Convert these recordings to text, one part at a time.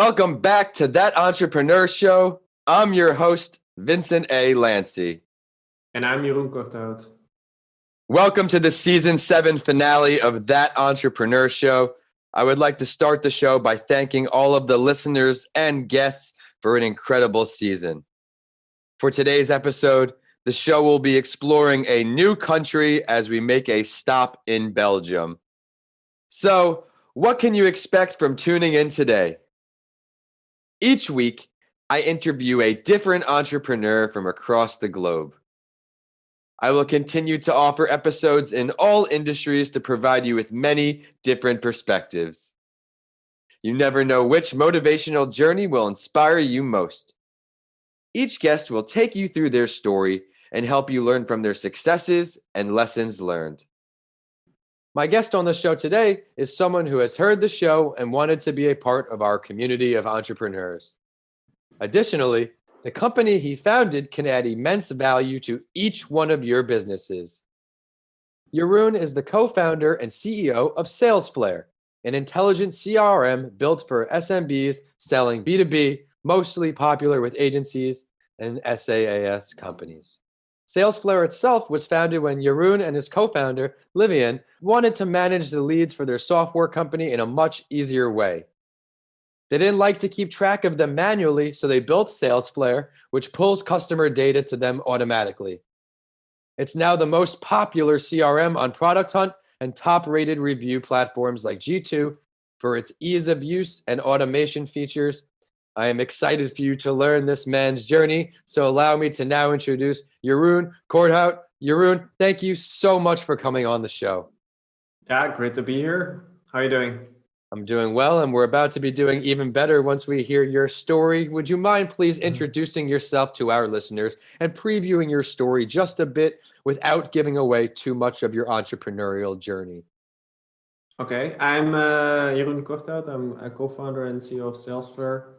Welcome back to That Entrepreneur Show. I'm your host, Vincent A. Lanci. And I'm Jeroen Corthout. Welcome to the Season 7 finale of That Entrepreneur Show. I would like to start the show by thanking all of the listeners and guests for an incredible season. For today's episode, the show will be exploring a new country as we make a stop in Belgium. So, what can you expect from tuning in today? Each week, I interview a different entrepreneur from across the globe. I will continue to offer episodes in all industries to provide you with many different perspectives. You never know which motivational journey will inspire you most. Each guest will take you through their story and help you learn from their successes and lessons learned. My guest on the show today is someone who has heard the show and wanted to be a part of our community of entrepreneurs. Additionally, the company he founded can add immense value to each one of your businesses. Jeroen is the co-founder and CEO of SalesFlare, an intelligent CRM built for SMBs selling B2B, mostly popular with agencies and SaaS companies. SalesFlare itself was founded when Jeroen and his co-founder, Lieven, wanted to manage the leads for their software company in a much easier way. They didn't like to keep track of them manually, so they built SalesFlare, which pulls customer data to them automatically. It's now the most popular CRM on Product Hunt and top-rated review platforms like G2 for its ease of use and automation features. I am excited for you to learn this man's journey, so allow me to now introduce Jeroen Corthout. Jeroen, thank you so much for coming on the show. Yeah, great to be here. How are you doing? I'm doing well, and we're about to be doing even better once we hear your story. Would you mind please introducing yourself to our listeners and previewing your story just a bit without giving away too much of your entrepreneurial journey? Okay, I'm Jeroen Corthout. I'm a co-founder and CEO of Salesflare.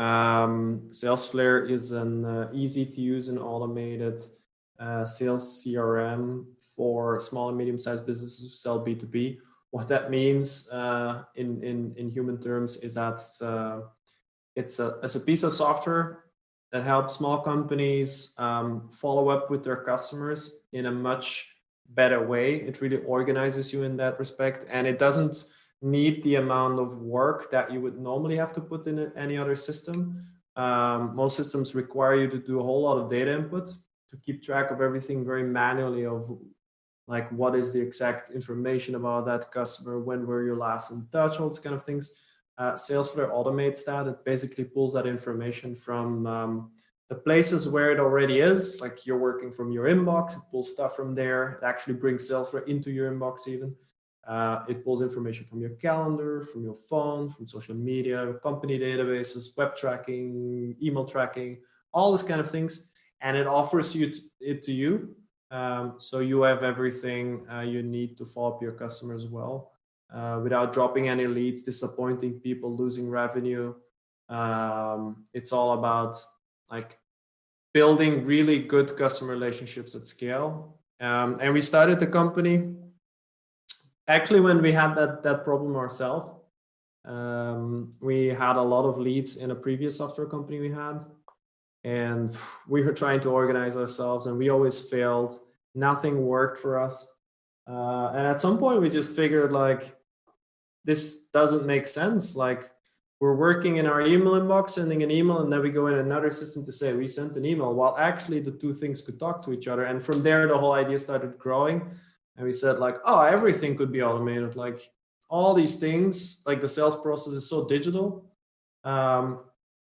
SalesFlare is an easy-to-use and automated sales CRM for small and medium-sized businesses who sell B2B. What that means in human terms is that it's a piece of software that helps small companies follow up with their customers in a much better way. It really organizes you in that respect, and it doesn't need the amount of work that you would normally have to put in any other system. Most systems require you to do a whole lot of data input to keep track of everything very manually of like what is the exact information about that customer, when were you last in touch, all those kind of things. SalesFlare automates that. It basically pulls that information from the places where it already is, like you're working from your inbox, it pulls stuff from there. It actually brings SalesFlare into your inbox even. It pulls information from your calendar, from your phone, from social media, company databases, web tracking, email tracking, all these kind of things. And it offers it to you. So you have everything you need to follow up your customers well without dropping any leads, disappointing people, losing revenue. It's all about like building really good customer relationships at scale. And we started the company actually when we had that problem ourselves. We had a lot of leads in a previous software company we had. And we were trying to organize ourselves and we always failed. Nothing worked for us. And at some point we just figured like, this doesn't make sense. Like we're working in our email inbox, sending an email, and then we go in another system to say we sent an email, while actually the two things could talk to each other. And from there, the whole idea started growing. And we said like, oh, everything could be automated. Like all these things, like the sales process is so digital.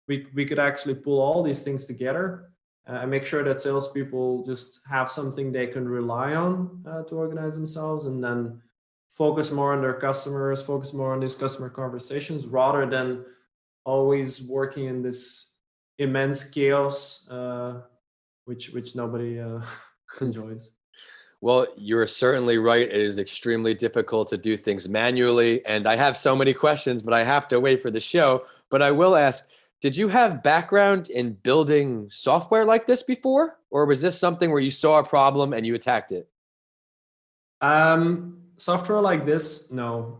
We could actually pull all these things together and make sure that salespeople just have something they can rely on to organize themselves, and then focus more on their customers, focus more on these customer conversations, rather than always working in this immense chaos, which nobody enjoys. Well, you're certainly right. It is extremely difficult to do things manually. And I have so many questions, but I have to wait for the show. But I will ask, did you have background in building software like this before? Or was this something where you saw a problem and you attacked it? Software like this, no.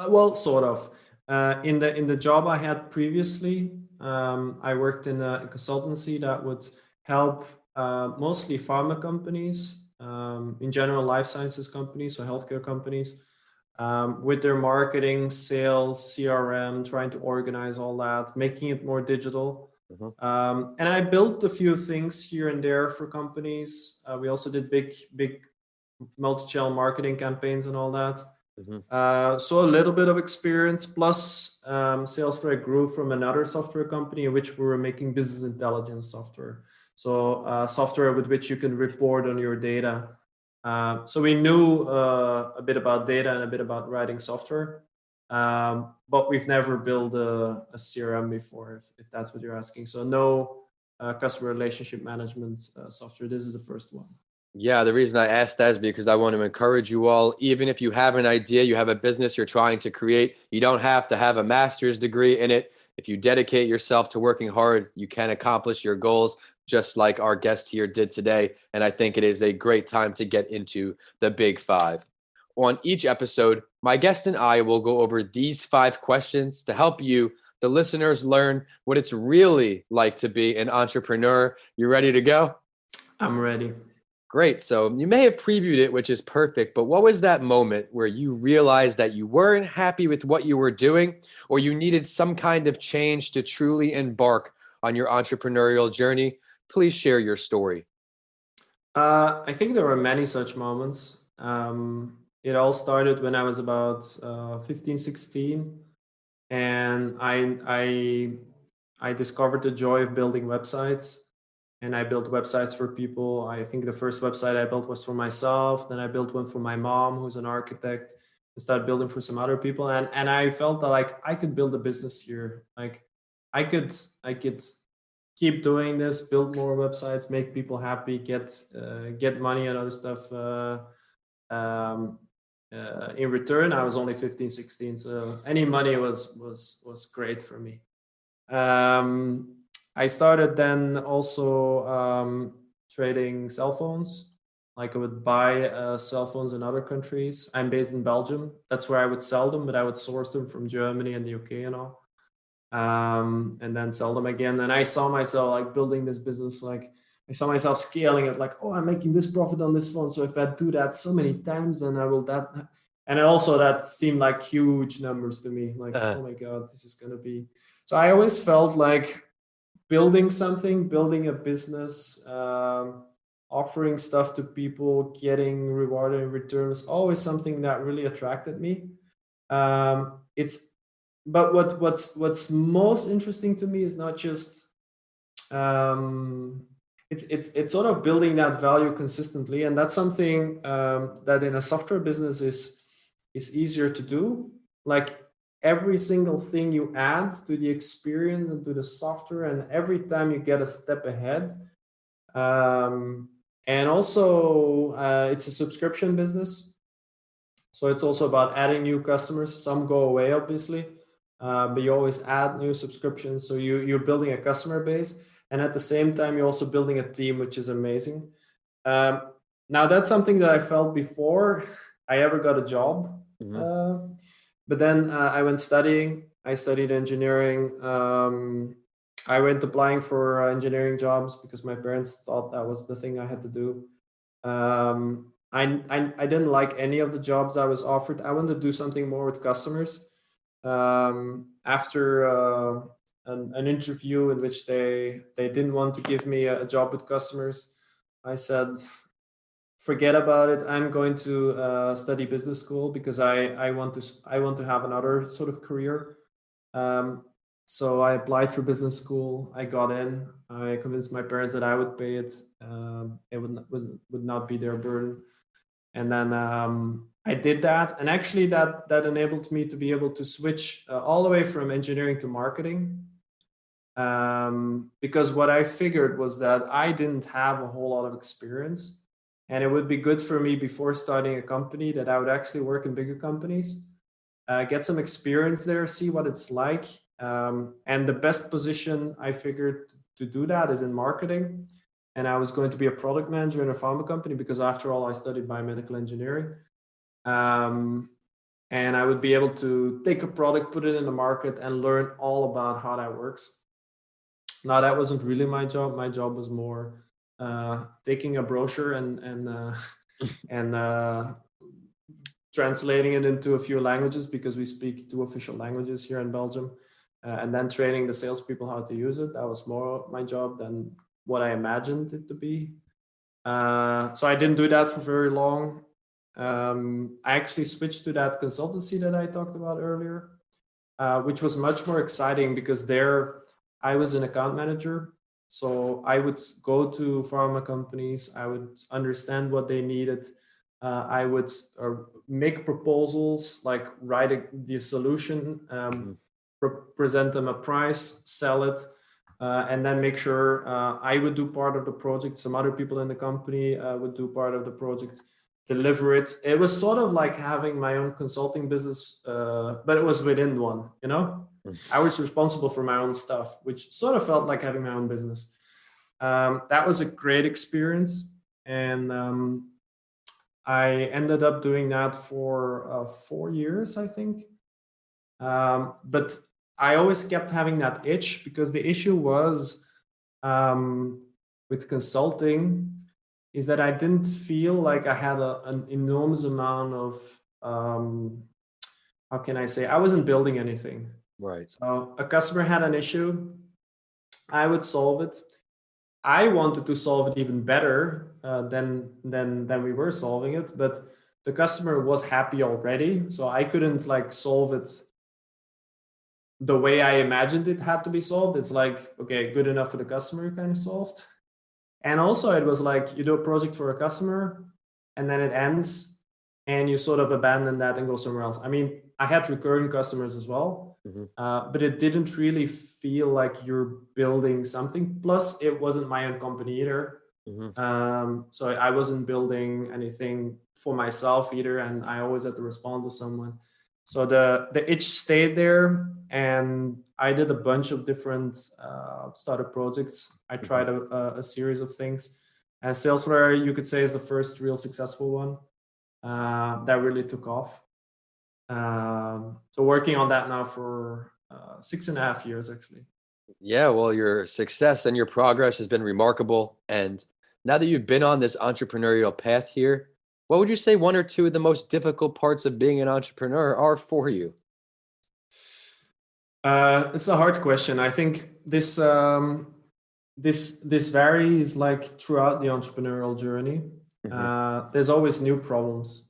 Well, sort of. In the job I had previously, I worked in a consultancy that would help mostly pharma companies, in general life sciences companies, so healthcare companies, with their marketing, sales, CRM, trying to organize all that, making it more digital. And I built a few things here and there for companies. We also did big multi-channel marketing campaigns and all that. So a little bit of experience, plus SalesFlare grew from another software company in which we were making business intelligence software. So software with which you can report on your data. So we knew a bit about data and a bit about writing software, but we've never built a CRM before, if that's what you're asking. So no customer relationship management software. This is the first one. Yeah, the reason I asked that is because I want to encourage you all, even if you have an idea, you have a business you're trying to create, you don't have to have a master's degree in it. If you dedicate yourself to working hard, you can accomplish your goals, just like our guest here did today. And I think it is a great time to get into the big five. On each episode, my guest and I will go over these 5 questions to help you, the listeners, learn what it's really like to be an entrepreneur. You ready to go? I'm ready. Great. So you may have previewed it, which is perfect, but what was that moment where you realized that you weren't happy with what you were doing, or you needed some kind of change to truly embark on your entrepreneurial journey? Please share your story. I think there were many such moments. It all started when I was about 15, 16, and I discovered the joy of building websites. And I built websites for people. I think the first website I built was for myself. Then I built one for my mom, who's an architect, and started building for some other people. And I felt that like I could build a business here. Like I could keep doing this, build more websites, make people happy, get money and other stuff. In return, I was only 15, 16, so any money was great for me. I started then also trading cell phones. Like I would buy cell phones in other countries. I'm based in Belgium. That's where I would sell them, but I would source them from Germany and the UK and all, and then sell them again. And I saw myself like building this business. Like I saw myself scaling it. Like, oh, I'm making this profit on this phone. So if I do that so many times, then I will that. And also that seemed like huge numbers to me. Like, oh my God, this is gonna be. So I always felt like building something, building a business, offering stuff to people, getting rewarded in return was always something that really attracted me. But what's most interesting to me is not just it's sort of building that value consistently, and that's something that in a software business is easier to do. Like every single thing you add to the experience and to the software, and every time you get a step ahead. And also, it's a subscription business. So it's also about adding new customers. Some go away, obviously, but you always add new subscriptions. So you're building a customer base. And at the same time, you're also building a team, which is amazing. Now, that's something that I felt before I ever got a job. But then I went studying. I studied engineering. I went applying for engineering jobs because my parents thought that was the thing I had to do. I didn't like any of the jobs I was offered. I wanted to do something more with customers. After an interview in which they didn't want to give me a job with customers, I said, forget about it. I'm going to study business school because I want to have another sort of career. So I applied for business school. I got in. I convinced my parents that I would pay it. It would not be their burden. And then I did that. And actually that enabled me to be able to switch all the way from engineering to marketing. Because what I figured was that I didn't have a whole lot of experience. And it would be good for me before starting a company that I would actually work in bigger companies, get some experience there, see what it's like. And the best position I figured to do that is in marketing. And I was going to be a product manager in a pharma company because after all, I studied biomedical engineering. And and I would be able to take a product, put it in the market, and learn all about how that works. Now, that wasn't really my job. My job was more taking a brochure and translating it into a few languages, because we speak 2 official languages here in Belgium, and then training the salespeople how to use it. That was more my job than what I imagined it to be. So I didn't do that for very long. I actually switched to that consultancy that I talked about earlier, which was much more exciting, because there I was an account manager. So I would go to pharma companies, I would understand what they needed. I would make proposals, like write the solution, present them a price, sell it, and then make sure I would do part of the project. Some other people in the company would do part of the project, deliver it. It was sort of like having my own consulting business, but it was within one, you know? I was responsible for my own stuff, which sort of felt like having my own business. That was a great experience. And I ended up doing that for 4 years, I think. But I always kept having that itch, because the issue was with consulting is that I didn't feel like I had an enormous amount of, how can I say, I wasn't building anything. Right. So a customer had an issue, I would solve it. I wanted to solve it even better than we were solving it, but the customer was happy already, so I couldn't like solve it the way I imagined it had to be solved. It's like, okay, good enough for the customer, kind of solved. And also it was like, you do a project for a customer and then it ends and you sort of abandon that and go somewhere else. I mean, I had recurring customers as well, but it didn't really feel like you're building something. Plus, it wasn't my own company either. So I wasn't building anything for myself either, and I always had to respond to someone. So the itch stayed there, and I did a bunch of different startup projects. I tried a series of things. And SalesFlare, you could say, is the first real successful one that really took off. So working on that now for 6.5 years, actually. Yeah, well, your success and your progress has been remarkable. And now that you've been on this entrepreneurial path here, what would you say 1 or 2 of the most difficult parts of being an entrepreneur are for you? It's a hard question. I think this varies like throughout the entrepreneurial journey. There's always new problems.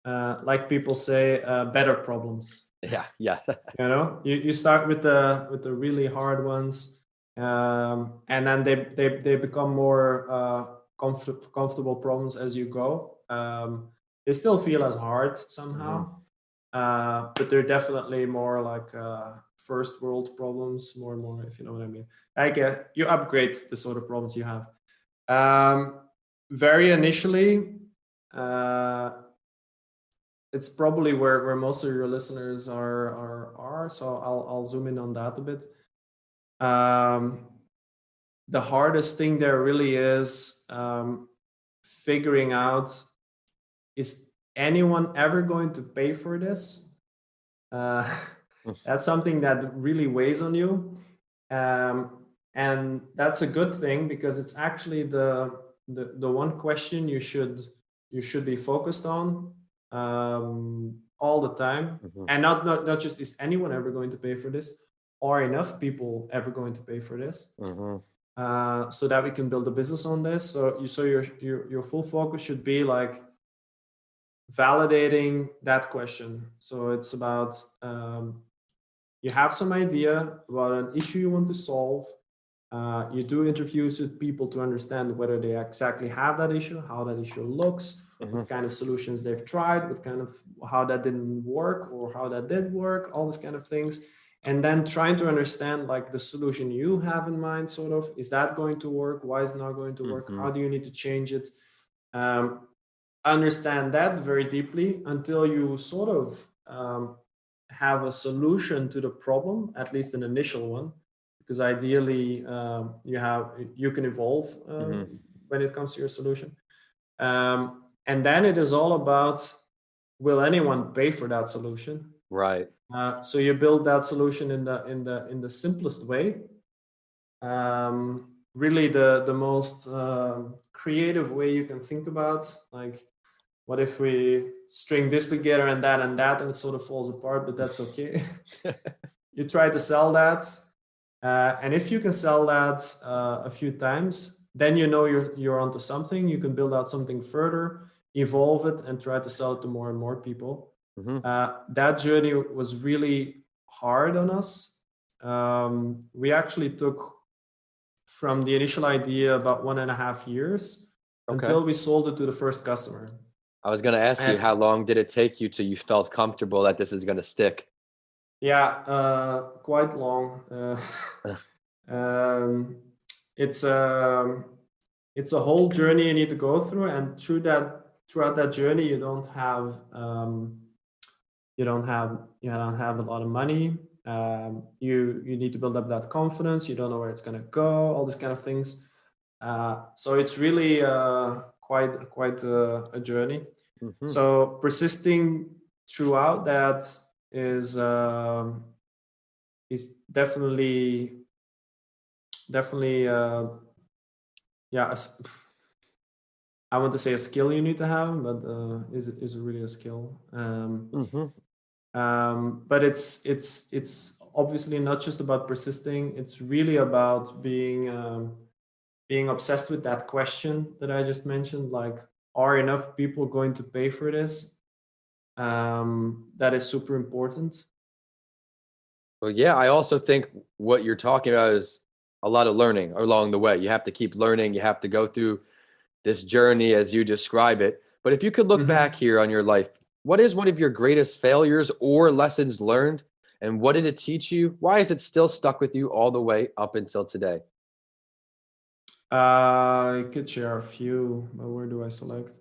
Like people say, better problems. Yeah. You know, you start with the really hard ones, and then they become more comfortable problems as you go. They still feel as hard somehow, but they're definitely more like first world problems, more and more, if you know what I mean. Like you upgrade the sort of problems you have. Very initially, it's probably where most of your listeners are. So I'll zoom in on that a bit. The hardest thing there really is figuring out, is anyone ever going to pay for this? That's something that really weighs on you. And that's a good thing, because it's actually the one question you should be focused on all the time. And not just, is anyone ever going to pay for this? Are enough people ever going to pay for this? So that we can build a business on this. So your full focus should be like validating that question. So it's about you have some idea about an issue you want to solve. You do interviews with people to understand whether they exactly have that issue, how that issue looks, what kind of solutions they've tried, how that didn't work or how that did work, all these kind of things. And then trying to understand like the solution you have in mind, sort of, is that going to work? Why is it not going to work? How do you need to change it? Understand that very deeply until you sort of have a solution to the problem, at least an initial one, because ideally you can evolve when it comes to your solution. And then it is all about will anyone pay for that solution? Right. So you build that solution in the simplest way. Really the most creative way you can think about. Like, what if we string this together and that, and it sort of falls apart, but that's okay. You try to sell that. And if you can sell that a few times, then you know you're onto something. You can build out something further, evolve it, and try to sell it to more and more people. That journey was really hard on us. We actually took from the initial idea about 1.5 years until we sold it to the first customer. I was going to ask you, how long did it take you till you felt comfortable that this is going to stick? Yeah, quite long. It's a whole journey you need to go through, and throughout that journey, you don't have a lot of money. You need to build up that confidence. You don't know where it's going to go. All these kind of things. So it's really quite a journey. So persisting throughout that is definitely I want to say a skill you need to have, but is really a skill. But it's obviously not just about persisting. It's really about being obsessed with that question that I just mentioned. Like, are enough people going to pay for this? That is super important. Well, yeah, I also think what you're talking about is a lot of learning along the way. You have to keep learning. You have to go through this journey as you describe it. But if you could look back here on your life, what is one of your greatest failures or lessons learned? And what did it teach you? Why is it still stuck with you all the way up until today? I could share a few, but where do I select?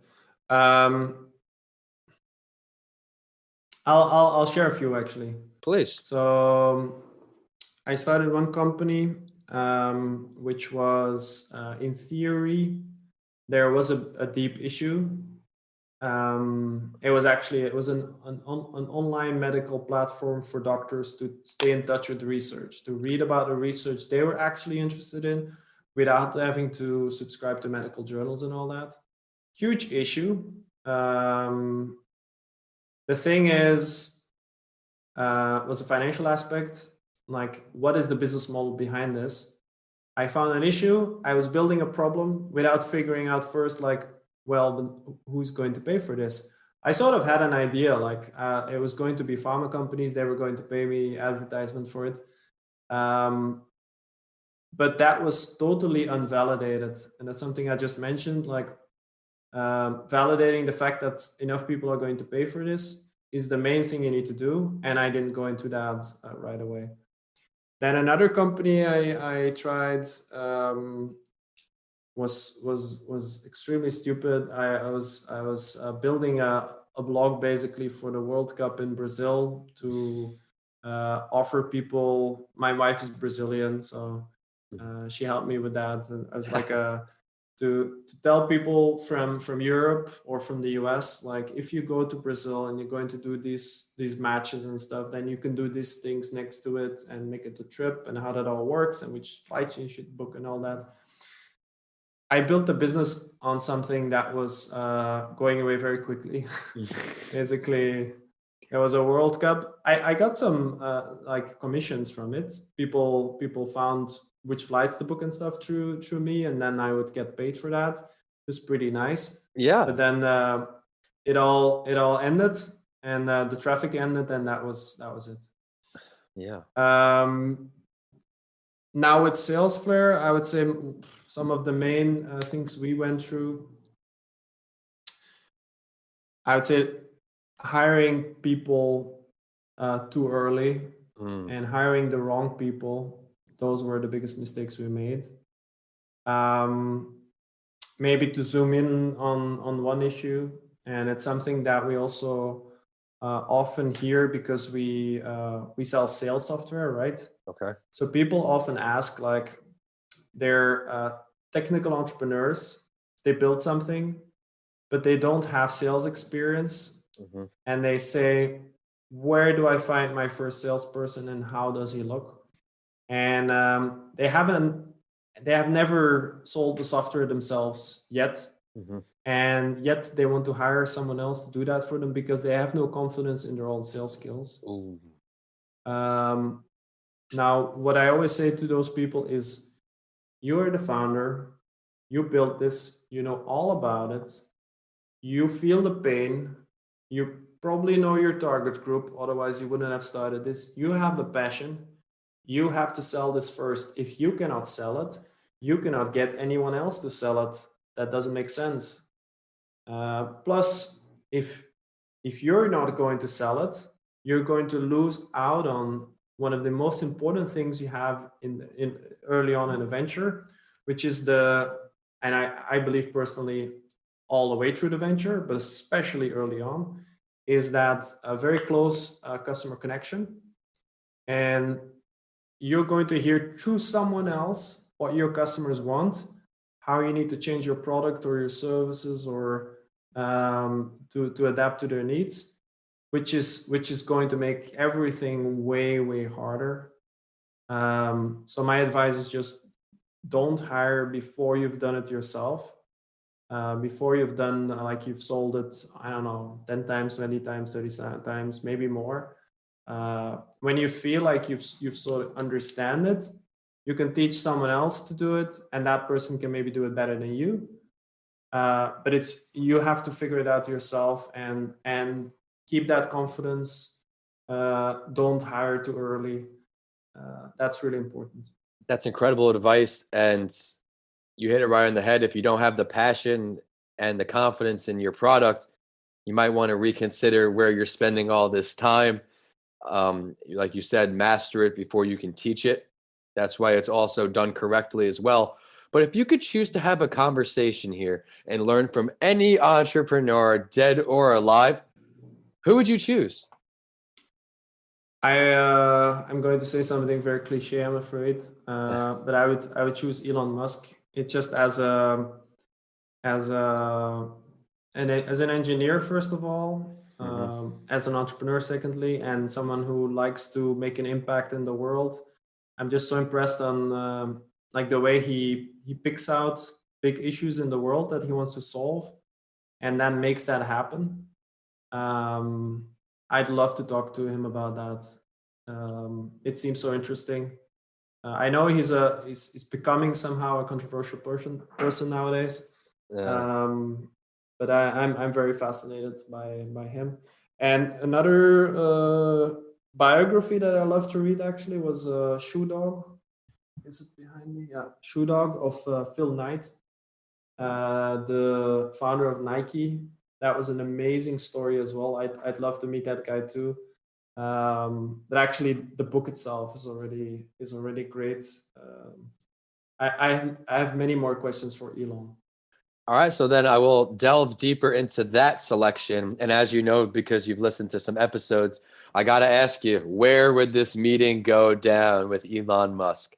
I'll share a few actually. Please. So I started one company, which was in theory, there was a deep issue. It was an online medical platform for doctors to stay in touch with the research, to read about the research they were actually interested in without having to subscribe to medical journals and all that. Huge issue. The thing is, was a financial aspect. Like, what is the business model behind this? I found an issue. I was building a problem without figuring out first, like, well, who's going to pay for this? I sort of had an idea, like it was going to be pharma companies. They were going to pay me advertisement for it. But that was totally unvalidated. And that's something I just mentioned, like validating the fact that enough people are going to pay for this is the main thing you need to do. And I didn't go into that right away. Then another company I tried was extremely stupid. I was building a blog basically for the World Cup in Brazil to offer people. My wife is Brazilian, so she helped me with that. And I was like to tell people from Europe or from the US, like, if you go to Brazil and you're going to do these matches and stuff, then you can do these things next to it and make it a trip and how that all works and which flights you should book and all that. I built a business on something that was going away very quickly. Basically, it was a World Cup. I got some like commissions from it. People found which flights to book and stuff through me, and then I would get paid for that. It was pretty nice. Yeah. But then it all ended, and the traffic ended, and that was it. Yeah. Now with SalesFlare, I would say some of the main things we went through, I would say hiring people too early and hiring the wrong people. Those were the biggest mistakes we made. Maybe to zoom in on one issue, and it's something that we also often hear because we sell sales software, right? Okay. So people often ask, like, they're technical entrepreneurs. They build something, but they don't have sales experience, and they say, where do I find my first salesperson and how does he look? And they have never sold the software themselves yet. And yet they want to hire someone else to do that for them because they have no confidence in their own sales skills. Now, what I always say to those people is, you are the founder, you built this, you know all about it, you feel the pain, you probably know your target group, otherwise you wouldn't have started this. You have the passion, you have to sell this first. If you cannot sell it, you cannot get anyone else to sell it. That doesn't make sense. Plus, if you're not going to sell it, you're going to lose out on one of the most important things you have in early on in a venture, which is and I believe personally all the way through the venture, but especially early on, is that a very close customer connection. And you're going to hear through someone else what your customers want, how you need to change your product or your services or to adapt to their needs, which is going to make everything way harder. So my advice is just don't hire before you've done it yourself. Before you've done, like you've sold it, I don't know, 10 times, 20 times, 30 times, maybe more. When you feel like you've sort of understand it, you can teach someone else to do it, and that person can maybe do it better than you. But you have to figure it out yourself and keep that confidence. Don't hire too early. That's really important. That's incredible advice, and you hit it right on the head. If you don't have the passion and the confidence in your product, you might want to reconsider where you're spending all this time. Like you said, master it before you can teach it. That's why it's also done correctly as well. But if you could choose to have a conversation here and learn from any entrepreneur, dead or alive, who would you choose? I'm going to say something very cliche, I'm afraid, but I would choose Elon Musk. It's just as an engineer, first of all, as an entrepreneur, secondly, and someone who likes to make an impact in the world. I'm just so impressed on like the way he picks out big issues in the world that he wants to solve, and then makes that happen. I'd love to talk to him about that. It seems so interesting. I know he's becoming somehow a controversial person nowadays. But I'm very fascinated by him. And another biography that I love to read actually was Shoe Dog. Is it behind me? Yeah, Shoe Dog of Phil Knight, the founder of Nike. That was an amazing story as well. I'd love to meet that guy too. But actually, the book itself is already great. I have many more questions for Elon. All right, so then I will delve deeper into that selection. And as you know, because you've listened to some episodes, I got to ask you, where would this meeting go down with Elon Musk?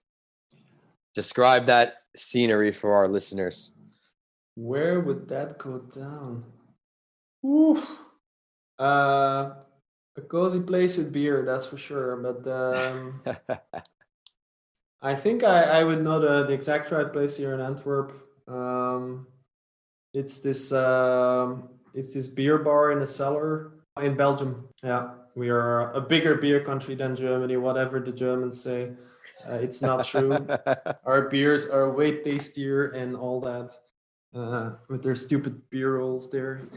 Describe that scenery for our listeners. Where would that go down? Ooh. A cozy place with beer, that's for sure. But I think I would know the exact right place here in Antwerp. It's this beer bar in a cellar in Belgium. Yeah, we are a bigger beer country than Germany, whatever the Germans say. It's not true. Our beers are way tastier and all that, with their stupid beer rules there.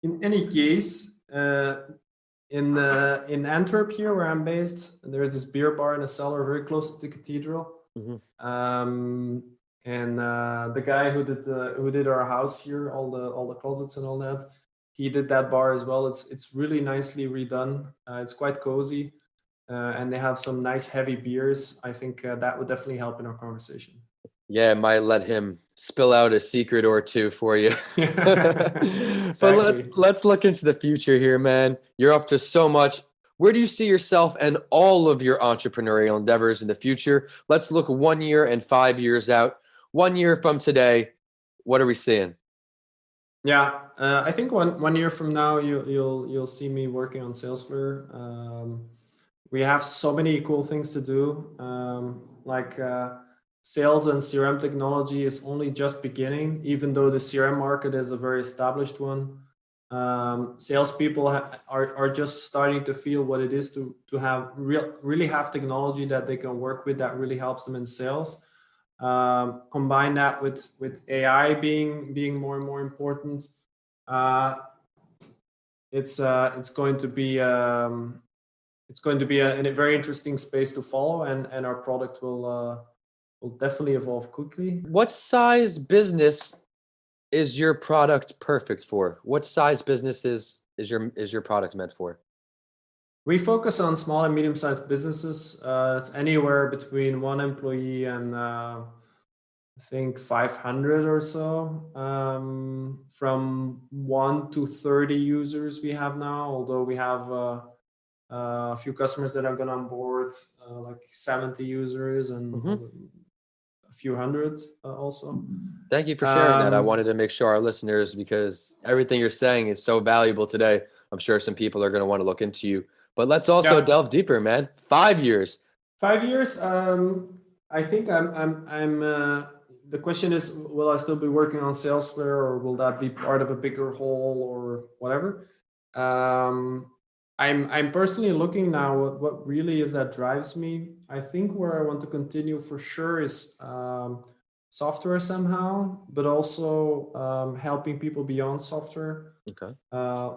In any case, in Antwerp here, where I'm based, there is this beer bar in a cellar very close to the cathedral. And the guy who did our house here, all the closets and all that, he did that bar as well. It's really nicely redone. It's quite cozy, and they have some nice heavy beers. I think that would definitely help in our conversation. Yeah, it might let him spill out a secret or two for you. Exactly. But let's look into the future here, man. You're up to so much. Where do you see yourself and all of your entrepreneurial endeavors in the future? Let's look 1 year and 5 years out. 1 year from today, what are we seeing? Yeah, I think one year from now you'll see me working on SalesFlare. We have so many cool things to do. Sales and CRM technology is only just beginning, even though the CRM market is a very established one. Salespeople are just starting to feel what it is to have really have technology that they can work with that really helps them in sales. Combine that with AI being more and more important. Uh, it's going to be a very interesting space to follow, and our product will definitely evolve quickly. What size business is your product perfect for? What size businesses is your product meant for? We focus on small and medium-sized businesses. It's anywhere between one employee and I think 500 or so. From 1 to 30 users we have now, although we have a few customers that have gone on board, like 70 users and a few hundred also. Thank you for sharing that. I wanted to make sure our listeners, because everything you're saying is so valuable today, I'm sure some people are going to want to look into you. But let's also delve deeper, man. 5 years. 5 years. I think I'm. The question is, will I still be working on SalesFlare, or will that be part of a bigger whole, or whatever? I'm personally looking now what really is that drives me. I think where I want to continue for sure is software somehow, but also helping people beyond software. Okay.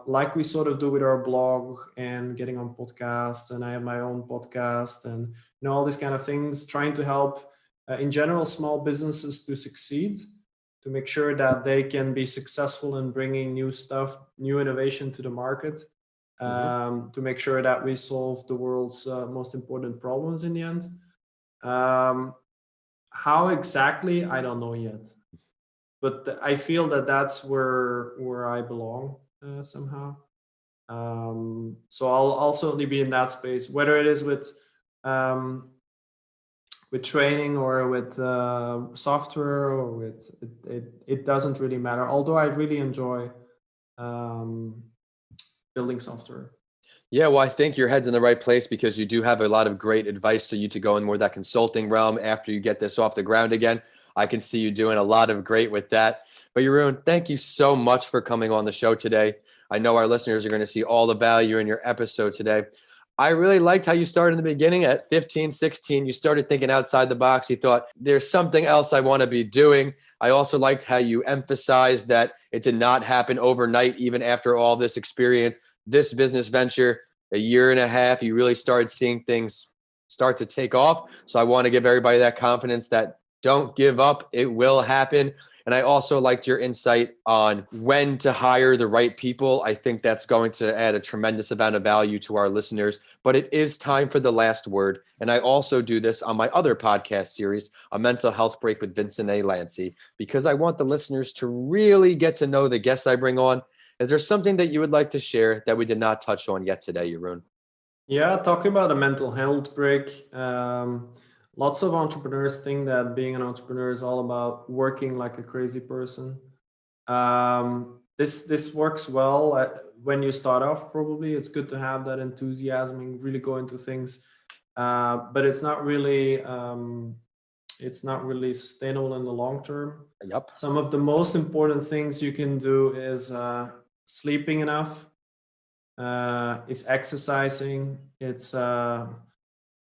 Like we sort of do with our blog and getting on podcasts, and I have my own podcast, and all these kind of things, trying to help in general small businesses to succeed, to make sure that they can be successful in bringing new stuff, new innovation to the market, to make sure that we solve the world's most important problems in the end. How exactly, I don't know yet, but I feel that that's where I belong somehow. So I'll certainly be in that space, whether it is with training or with software, or with it doesn't really matter. Although I really enjoy building software. Yeah, well, I think your head's in the right place, because you do have a lot of great advice for you to go in more that consulting realm after you get this off the ground again. I can see you doing a lot of great with that. But Jeroen, thank you so much for coming on the show today. I know our listeners are going to see all the value in your episode today. I really liked how you started in the beginning at 15, 16. You started thinking outside the box. You thought, there's something else I want to be doing. I also liked how you emphasized that it did not happen overnight, even after all this experience. This business venture, a year and a half, you really started seeing things start to take off. So I want to give everybody that confidence that don't give up. It will happen. And I also liked your insight on when to hire the right people. I think that's going to add a tremendous amount of value to our listeners. But it is time for the last word. And I also do this on my other podcast series, A Mental Health Break with Vincent A, Lanci, because I want the listeners to really get to know the guests I bring on. Is there something that you would like to share that we did not touch on yet today, Jeroen? Yeah, talking about a mental health break. Lots of entrepreneurs think that being an entrepreneur is all about working like a crazy person. This works well when you start off. Probably it's good to have that enthusiasm and really go into things, but it's not really sustainable in the long term. Yep. Some of the most important things you can do is sleeping enough. It's exercising. It's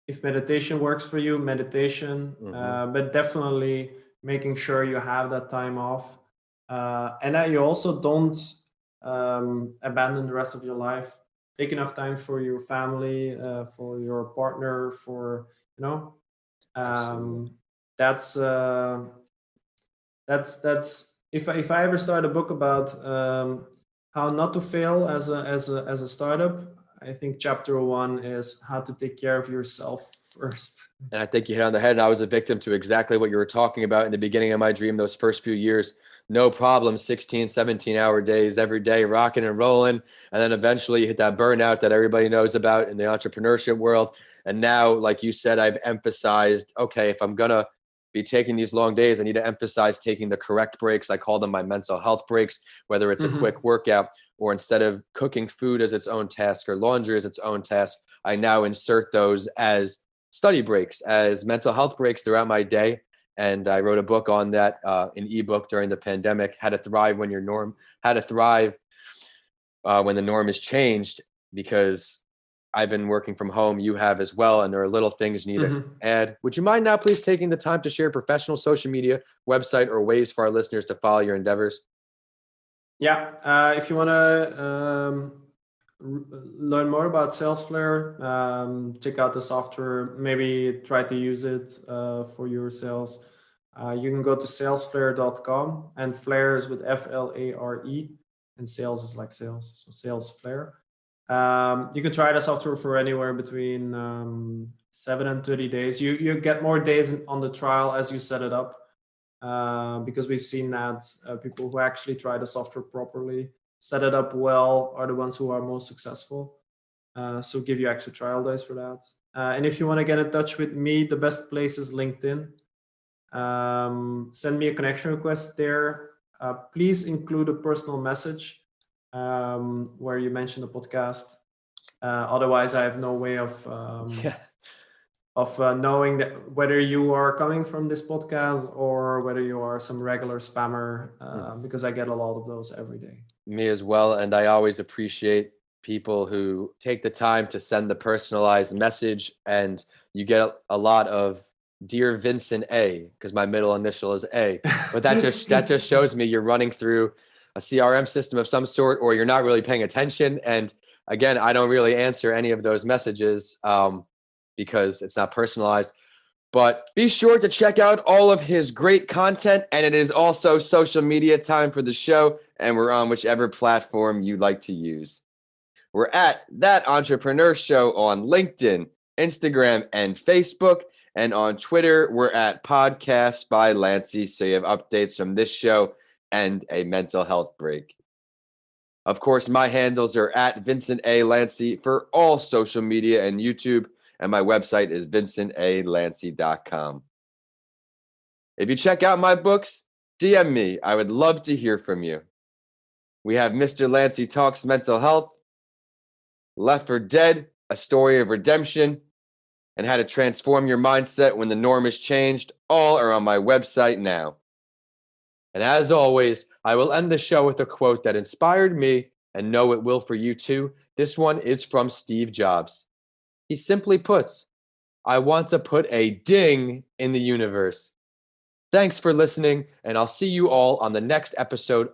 if meditation works for you, meditation, but definitely making sure you have that time off, and that you also don't abandon the rest of your life. Take enough time for your family, for your partner, for that's if I ever start a book about how not to fail as a startup, I think chapter 1 is how to take care of yourself first. And I think you hit on the head. And I was a victim to exactly what you were talking about in the beginning of my dream, those first few years. No problem, 16, 17-hour days every day, rocking and rolling. And then eventually you hit that burnout that everybody knows about in the entrepreneurship world. And now, like you said, I've emphasized, okay, if I'm going to be taking these long days, I need to emphasize taking the correct breaks. I call them my mental health breaks, whether it's a quick workout or instead of cooking food as its own task or laundry as its own task, I now insert those as study breaks, as mental health breaks throughout my day. And I wrote a book on that, an ebook during the pandemic, How to Thrive When How to Thrive when the norm is changed, because I've been working from home, you have as well, and there are little things you need to add. Would you mind now please taking the time to share professional social media, website, or ways for our listeners to follow your endeavors? Yeah, if you want to learn more about SalesFlare, check out the software, maybe try to use it for your sales. You can go to salesflare.com, and Flare is with Flare, and sales is like sales, so SalesFlare. You can try the software for anywhere between 7 and 30 days. You get more days on the trial as you set it up, because we've seen that people who actually try the software properly, set it up well, are the ones who are most successful. So give you extra trial days for that. And if you want to get in touch with me, the best place is LinkedIn. Send me a connection request there. Please include a personal message where you mention the podcast. Otherwise, I have no way of knowing that whether you are coming from this podcast or whether you are some regular spammer, because I get a lot of those every day. Me as well. And I always appreciate people who take the time to send the personalized message, and you get a lot of "Dear Vincent A," because my middle initial is A. But that just shows me you're running through a CRM system of some sort, or you're not really paying attention. And again, I don't really answer any of those messages because it's not personalized. But be sure to check out all of his great content. And it is also social media time for the show, and we're on whichever platform you like to use. We're at That Entrepreneur Show on LinkedIn, Instagram, and Facebook. And on Twitter, we're at Podcast by Lanci. So you have updates from this show and a mental health break. Of course, my handles are at Vincent A. Lanci for all social media and YouTube. And my website is vincentalanci.com. If you check out my books, DM me. I would love to hear from you. We have Mr. Lanci Talks Mental Health, Left for Dead, A Story of Redemption, and How to Transform Your Mindset When the Norm is Changed. All are on my website now. And as always, I will end the show with a quote that inspired me, and know it will for you too. This one is from Steve Jobs. He simply puts, "I want to put a ding in the universe." Thanks for listening, and I'll see you all on the next episode.